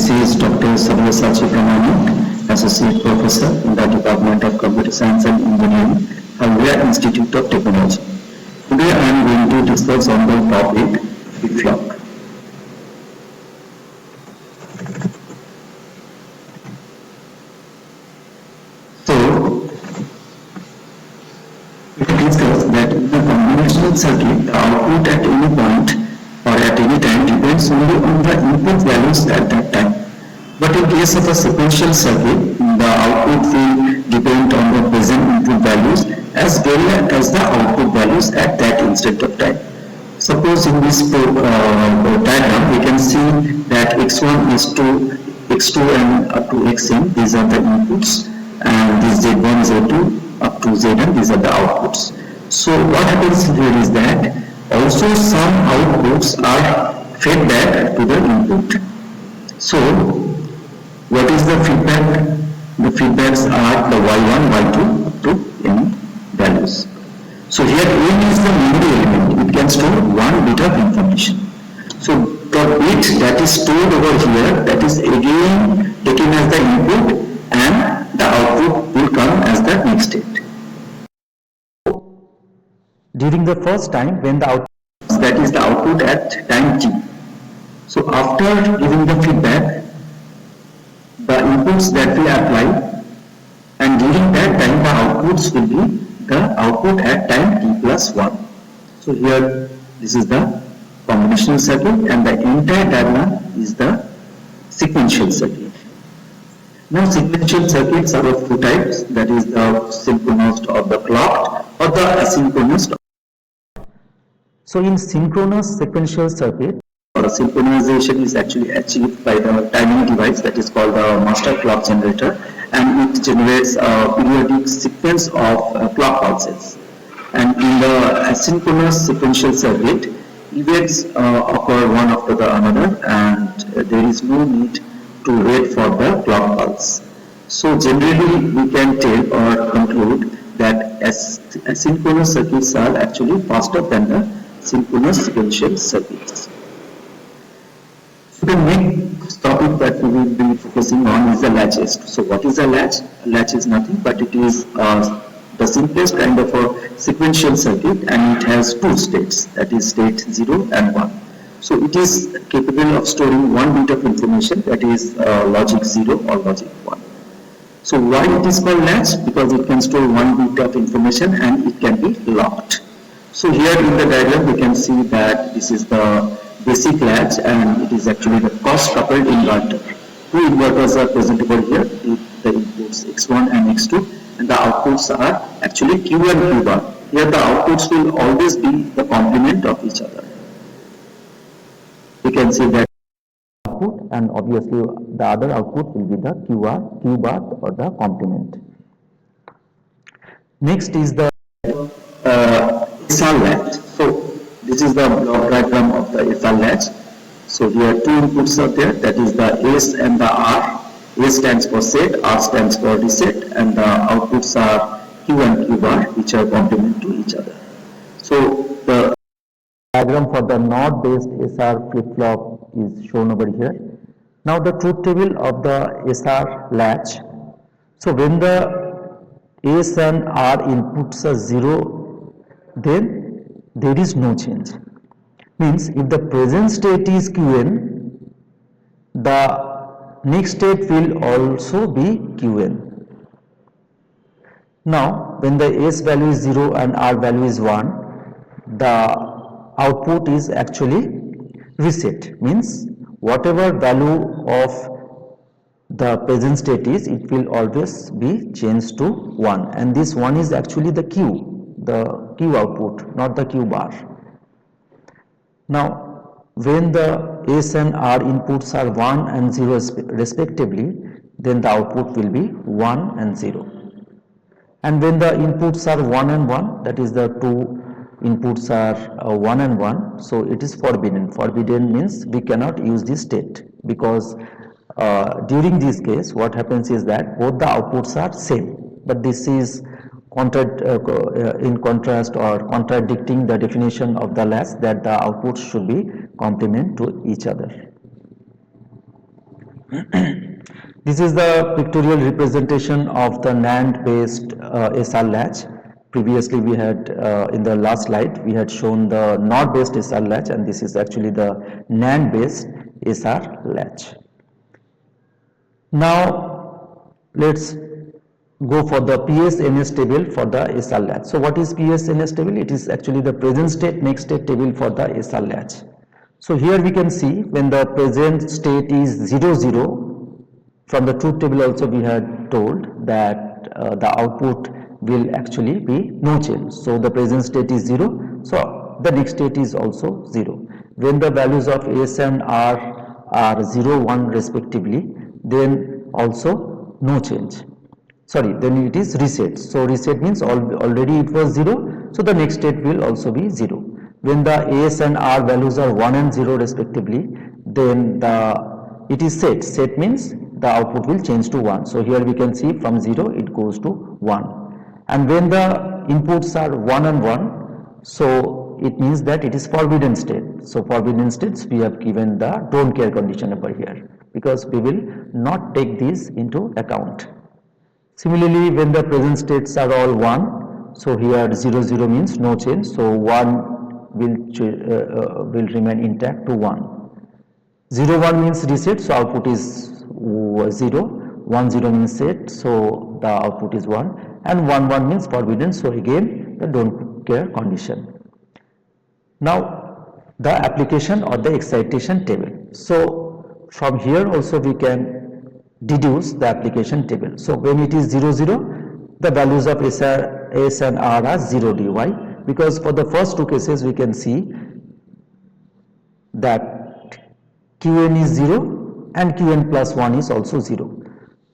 This is Dr. Sabyasachi Pramanik, Associate Professor in the Department of Computer Science and Engineering, Hardware Institute of Technology. Today I am going to discuss on the topic flip-flop. So, we can discuss that in the combinational circuit, the output at any point or at any time depends only on the input values at that time. But in case of a sequential circuit, the output will depend on the present input values as well as the output values at that instant of time. Suppose in this diagram, we can see that x1 is to x2 and up to xn, these are the inputs, and this z1, z2 up to zn, these are the outputs. So what happens here is that also some outputs are fed back to the input. So what is the feedback? The feedbacks are the y1, y2 up to n values. So here n is the memory element. It can store 1 bit of information. So the bit that is stored over here, that is again taken as the input and the output will come as the next state. During the first time when the output, that is the output at time t. So after giving the feedback, the inputs that we apply, and during that time the outputs will be the output at time t plus 1. So here this is the combinational circuit and the entire diagram is the sequential circuit. Now sequential circuits are of two types, that is the synchronous or the clocked or the asynchronous. so in synchronous sequential circuit, Synchronization is actually achieved by the timing device that is called the master clock generator, and it generates a periodic sequence of clock pulses. And in the asynchronous sequential circuit, events occur one after the another and there is no need to wait for the clock pulse. So generally we can tell or conclude that asynchronous circuits are actually faster than the synchronous sequential circuits. So the next topic that we will be focusing on is the latches. So what is a latch? A latch is nothing but it is the simplest kind of a sequential circuit, and it has two states, that is state 0 and 1. So it is capable of storing 1 bit of information, that is logic 0 or logic 1. So why it is called latch? Because it can store 1 bit of information and it can be locked. So here in the diagram we can see that this is the basic latch and it is actually the cross coupled inverter. Two inverters are present over here, the inputs x1 and x2, and the outputs are actually q and q bar. Here the outputs will always be the complement of each other. We can see that output, and obviously the other output will be the q bar or the complement. Next is the SR latch. So this is the block diagram of the SR latch. So here two inputs are there, that is the S and the R. S stands for set, R stands for reset, and the outputs are Q and Q bar, which are complement to each other. So the diagram for the NOT based SR flip-flop is shown over here. Now the truth table of the SR latch. So when the S and R inputs are 0, then there is no change. Means if the present state is Qn, the next state will also be Qn. Now when the S value is 0 and R value is 1, the output is actually reset. Means whatever value of the present state is, it will always be changed to 1, and this 1 is actually the Q output, not the Q bar. Now when the S and R inputs are 1 and 0 respectively, then the output will be 1 and 0. And when the inputs are 1 and 1, that is the two inputs are 1 and 1, so it is forbidden. Forbidden means we cannot use this state, because during this case what happens is that both the outputs are same, but this is in contrast or contradicting the definition of the latch, that the outputs should be complement to each other. This is the pictorial representation of the NAND based SR latch. Previously we had in the last slide we had shown the NOR based SR latch, and this is actually the NAND based SR latch. Now let's go for the PSNS table for the SR latch. So what is PSNS table? It is actually the present state next state table for the SR latch. So here we can see when the present state is 0 0, from the truth table also we had told that the output will actually be no change. So the present state is 0, so the next state is also 0. When the values of S and R are 0 1 respectively, then also no change. Sorry, then it is reset. So reset means already it was 0, so the next state will also be 0. When the S and R values are 1 and 0 respectively, then it is set. Set means the output will change to 1. So here we can see from 0 it goes to 1. And when the inputs are 1 and 1, so it means that it is forbidden state. So forbidden states we have given the don't care condition over here, because we will not take these into account. Similarly, when the present states are all 1, so here 0 0 means no change, so 1 will remain intact to 1. 0 1 means reset, so output is 0. 1 0 means set, so the output is 1. And 1 1 means forbidden, so again the don't care condition. Now the application or the excitation table. So from here also we can deduce the application table. So when it is 0 0, the values of S and R are 0 dy, because for the first two cases we can see that Qn is 0 and Qn plus 1 is also 0.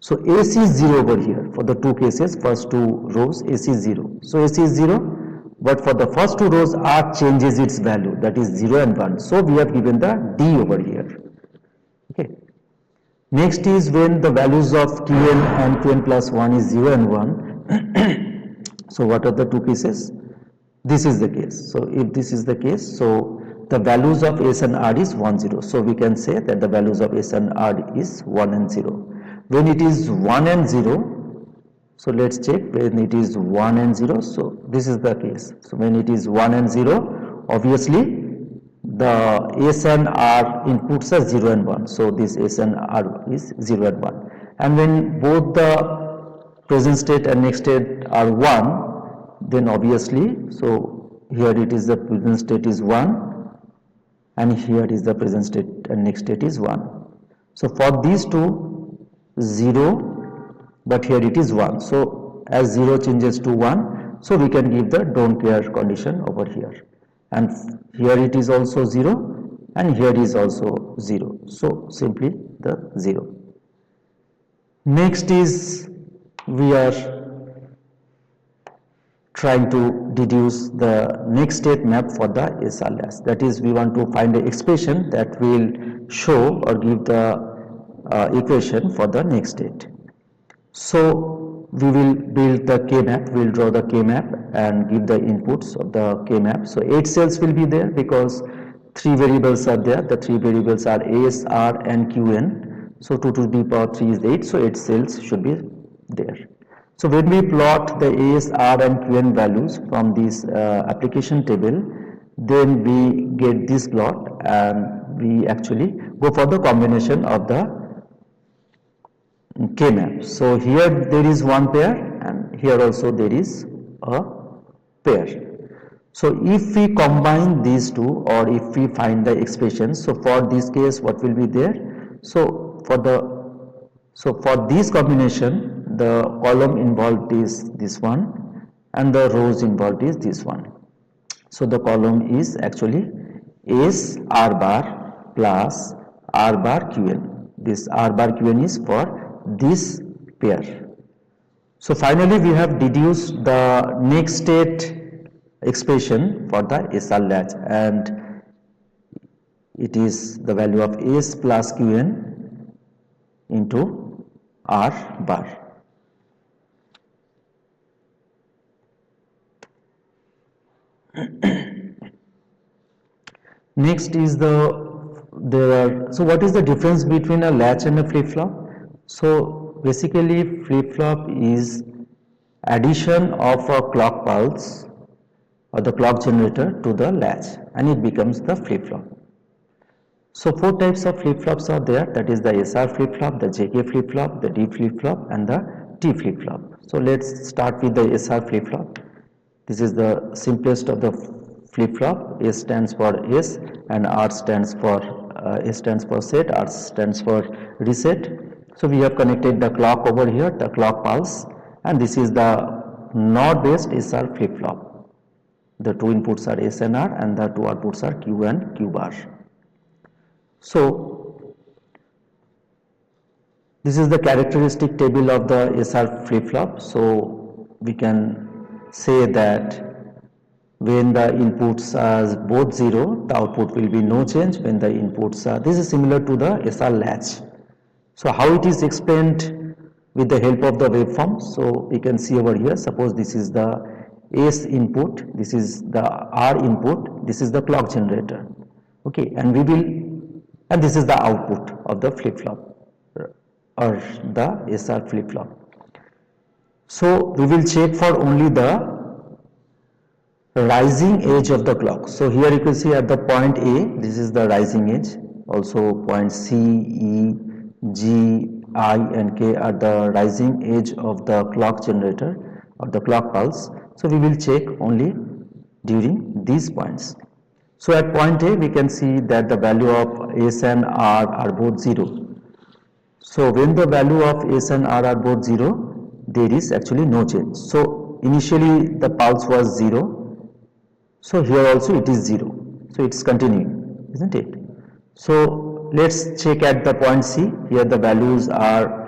So AC is 0 over here for the two cases, first two rows AC is 0. So AC is 0, but for the first two rows R changes its value, that is 0 and 1. So we have given the D over here. Okay. Next is when the values of Qn and Qn plus 1 is 0 and 1. So what are the two cases? This is the case. So if this is the case, so the values of S and R is 1 0. So we can say that the values of S and R is 1 and 0. When it is 1 and 0, so let's check when it is 1 and 0. So this is the case. So when it is 1 and 0, obviously the S and R inputs are 0 and 1. So this S and R is 0 and 1. And when both the present state and next state are 1, then obviously, so here it is the present state is 1 and here is the present state and next state is 1. So for these two, 0, but here it is 1. So as 0 changes to 1, so we can give the don't care condition over here. And here it is also 0 and here is also 0. So simply the 0. Next is we are trying to deduce the next state map for the SR latch. That is, we want to find an expression that will show or give the equation for the next state. So we will build the K map, we will draw the K map and give the inputs of the K map. So 8 cells will be there because 3 variables are there. The 3 variables are S, R and Qn. So 2 to the power 3 is 8, so 8 cells should be there. So when we plot the AS, R and Qn values from this application table, then we get this plot and we actually go for the combination of the K map. So here there is one pair and here also there is a pair. So if we combine these two or if we find the expressions, so for this case what will be there? So for this combination, the column involved is this one and the rows involved is this one. So the column is actually S R bar plus R bar Qn. This R bar Qn is for this pair. So finally we have deduced the next state expression for the SR latch, and it is the value of S plus Qn into R bar. Next is the So what is the difference between a latch and a flip-flop? So basically flip-flop is addition of a clock pulse or the clock generator to the latch and it becomes the flip-flop. So four types of flip-flops are there, that is the SR flip-flop, the JK flip-flop, the D flip-flop and the T flip-flop. So let's start with the SR flip-flop. This is the simplest of the flip-flop. S stands for S and R stands for S stands for set, R stands for reset. So we have connected the clock over here, the clock pulse, and this is the NOR based SR flip-flop. The two inputs are S and R and the two outputs are Q and Q bar. So this is the characteristic table of the SR flip-flop. So we can say that when the inputs are both 0, the output will be no change. When the inputs are, this is similar to the SR latch. So how it is explained with the help of the waveform? So we can see over here, suppose this is the S input, this is the R input, this is the clock generator. Okay, and this is the output of the flip-flop or the SR flip-flop. So we will check for only the rising edge of the clock. So here you can see at the point A, this is the rising edge. Also point C, E, G, I and K are the rising edge of the clock generator or the clock pulse. So we will check only during these points. So at point A, we can see that the value of S and R are both 0. So when the value of S and R are both 0, there is actually no change. So initially the pulse was 0. So here also it is 0. So it's continuing, isn't it? So let's check at the point C. Here the values are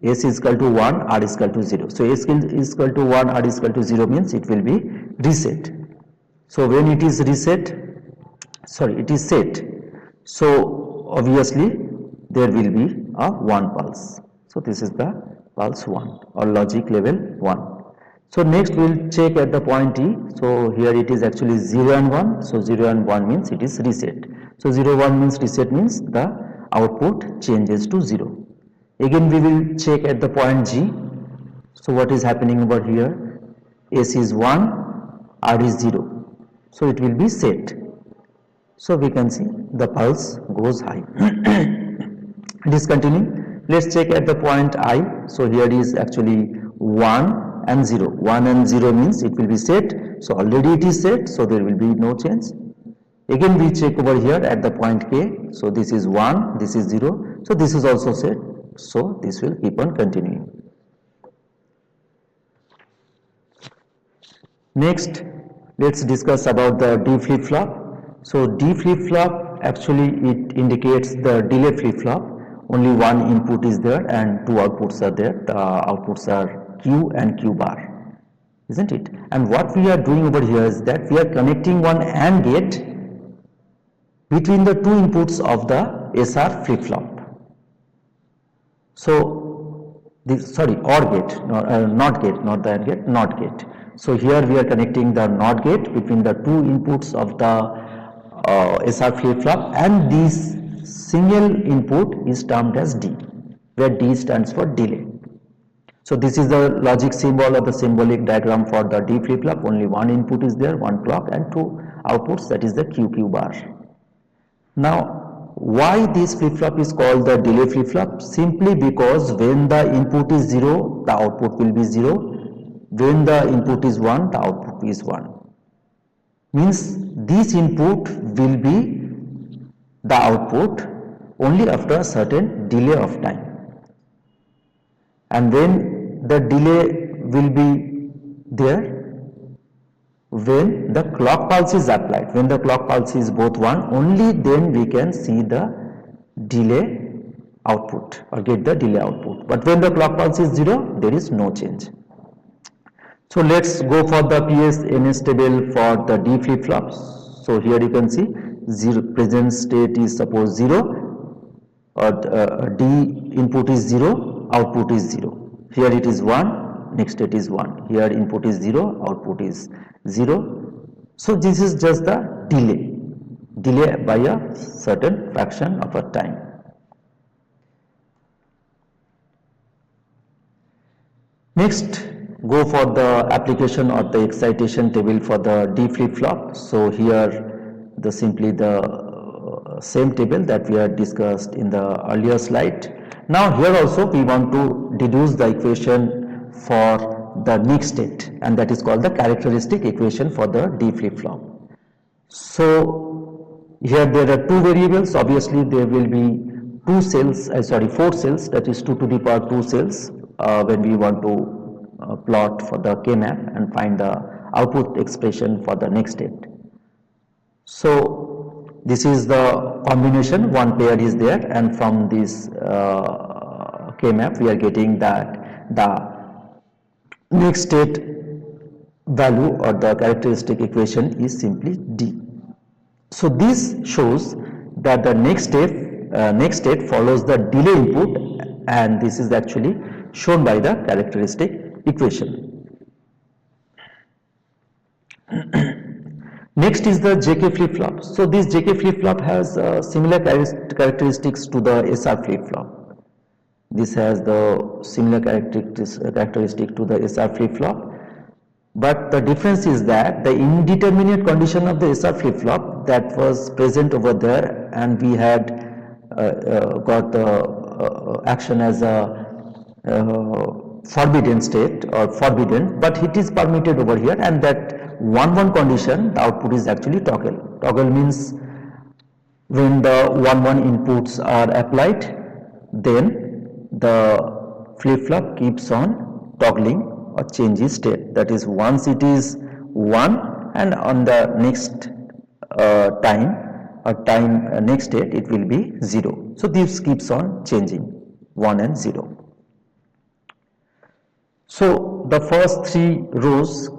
S is equal to 1, R is equal to 0. So S is equal to 1, R is equal to 0 means it will be reset. So when it is reset, it is set. So obviously there will be a 1 pulse. So this is the pulse 1 or logic level 1. So next we will check at the point T. So here it is actually 0 and 1. So 0 and 1 means it is reset. So 0, 1 means reset means the output changes to 0. Again we will check at the point G. So what is happening over here? S is 1, R is 0. So it will be set. So we can see the pulse goes high. It is continuing. Let's check at the point I. So here is actually 1 and 0. 1 and 0 means it will be set. So already it is set. So there will be no change. Again we check over here at the point K. So this is 1, this is 0. So this is also set. So this will keep on continuing. Next, let's discuss about the D flip-flop. So D flip-flop actually it indicates the delay flip-flop. Only one input is there and two outputs are there. The outputs are Q and Q bar, isn't it? And what we are doing over here is that we are connecting one AND gate between the two inputs of the SR flip-flop. So this, OR gate, NOT gate, not the AND gate, NOT gate. So here we are connecting the NOT gate between the two inputs of the SR flip-flop, and this single input is termed as D, where D stands for delay. So this is the logic symbol or the symbolic diagram for the D flip-flop. Only one input is there, one clock, and two outputs, that is the QQ bar. Now, why this flip-flop is called the delay flip-flop? Simply because when the input is 0, the output will be 0. When the input is 1, the output is 1. Means this input will be the output only after a certain delay of time. And then the delay will be there when the clock pulse is applied. When the clock pulse is both 1, only then we can see the delay output or get the delay output. But when the clock pulse is 0, there is no change. So let's go for the PS-NS table for the D flip-flops. So here you can see 0, present state is suppose 0, or D input is 0, output is 0. Here it is 1, next state is 1. Here input is 0, output is 0. So this is just the delay. delay by a certain fraction of a time. Next, go for the application of the excitation table for the D flip-flop. So here simply the same table that we had discussed in the earlier slide. Now here also we want to deduce the equation for the next state, and that is called the characteristic equation for the D flip-flop. So here there are two variables. Obviously there will be four cells, that is 2 to the power 2 cells when we want to plot for the K-map and find the output expression for the next state. So this is the combination, one pair is there, and from this K-map we are getting that the next state value or the characteristic equation is simply D. So this shows that the next state follows the delay input, and this is actually shown by the characteristic equation. Next is the JK flip-flop. So this JK flip-flop has similar characteristics to the SR flip-flop. This has the similar characteristic to the SR flip-flop. But the difference is that the indeterminate condition of the SR flip-flop that was present over there, and we had got the action as a forbidden state or forbidden, but it is permitted over here, and that 1-1 condition, the output is actually toggle. Toggle means when the 1-1 inputs are applied, then the flip-flop keeps on toggling or changes state. That is, once it is 1, and on the next next state it will be 0. So this keeps on changing 1 and 0. So the first 3 rows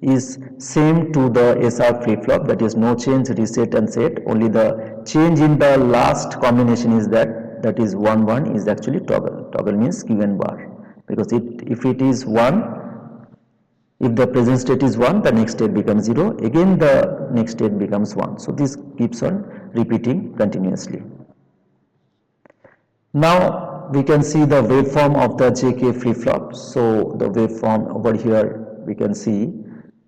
is same to the SR flip-flop, that is no change, reset and set. Only the change in the last combination is that is 1-1 is actually toggle. Toggle means given bar, because if it is 1, if the present state is 1, the next state becomes 0, again the next state becomes 1. So this keeps on repeating continuously. Now we can see the waveform of the JK flip-flop. So the waveform over here, we can see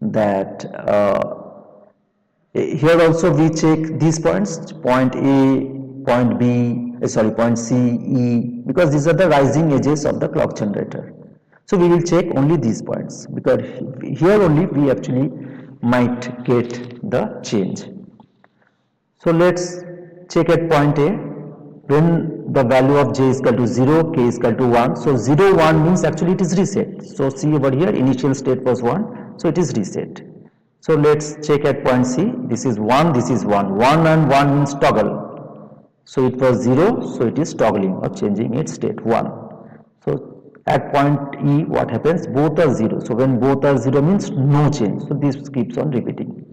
that here also we check these points, point A, point B, point C, E, because these are the rising edges of the clock generator. So we will check only these points, because here only we actually might get the change. So let's check at point A. When the value of j is equal to 0, k is equal to 1, so 0, 1 means actually it is reset. So see over here, initial state was 1, so it is reset. So let's check at point C. This is 1, this is 1. 1 and 1 means toggle. So it was 0, so it is toggling or changing its state 1. So at point E, what happens? Both are 0. So when both are 0 means no change. So this keeps on repeating.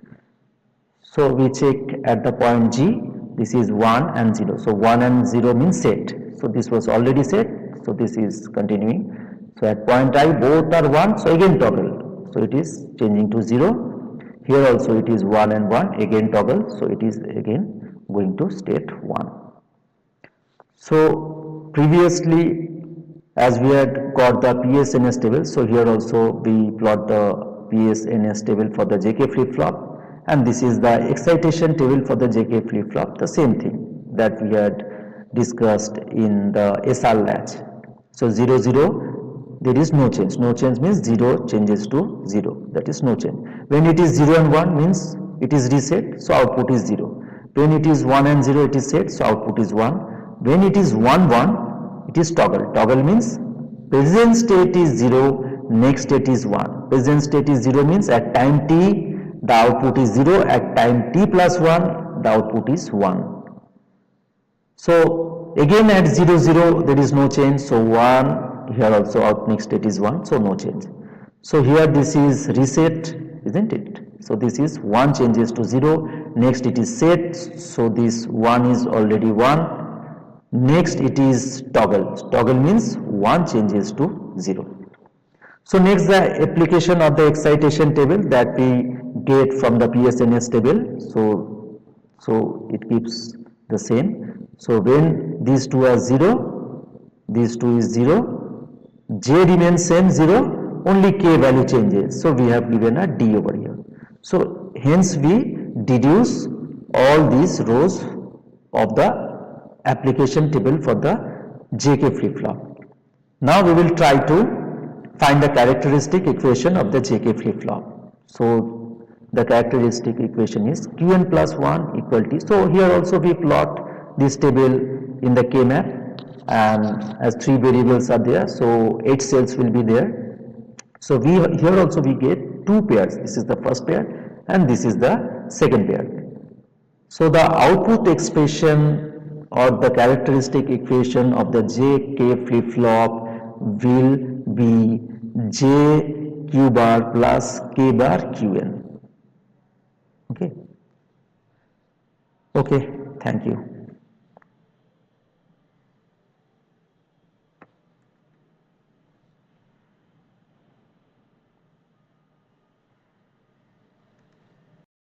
So we check at the point G. This is 1 and 0. So 1 and 0 means set. So this was already set. So this is continuing. So at point I, both are 1. So again toggle. So it is changing to 0. Here also it is 1 and 1. Again toggle. So it is again going to state 1. So previously, as we had got the PSNS table, so here also we plot the PSNS table for the JK flip-flop. And this is the excitation table for the JK flip-flop, the same thing that we had discussed in the SR latch. So 0, 0, there is no change. No change means 0 changes to 0, that is no change. When it is 0 and 1 means it is reset, so output is 0. When it is 1 and 0, it is set, so output is 1. When it is 1, 1, it is toggle. Toggle means present state is 0, next state is 1. Present state is 0 means at time t, the output is 0, at time t plus 1, the output is 1. So again at 0, 0, there is no change, so 1, here also out next state is 1, so no change. So here this is reset, isn't it? So this is 1 changes to 0, next it is set, so this 1 is already 1, next it is toggle. Toggle means 1 changes to 0. So next the application of the excitation table that we get from the PSNS table. So it keeps the same. So when these two are 0, these two is 0, J remains same 0, only K value changes. So we have given a D over here. So hence we deduce all these rows of the application table for the JK flip-flop. Now we will try to find the characteristic equation of the JK flip-flop. So the characteristic equation is Qn plus 1 equal to, so here also we plot this table in the K map, and as 3 variables are there, so 8 cells will be there. So we here also we get 2 pairs, this is the first pair and this is the second pair. So the output expression or the characteristic equation of the JK flip-flop will be JQ bar plus K bar Qn. Okay. Okay, thank you.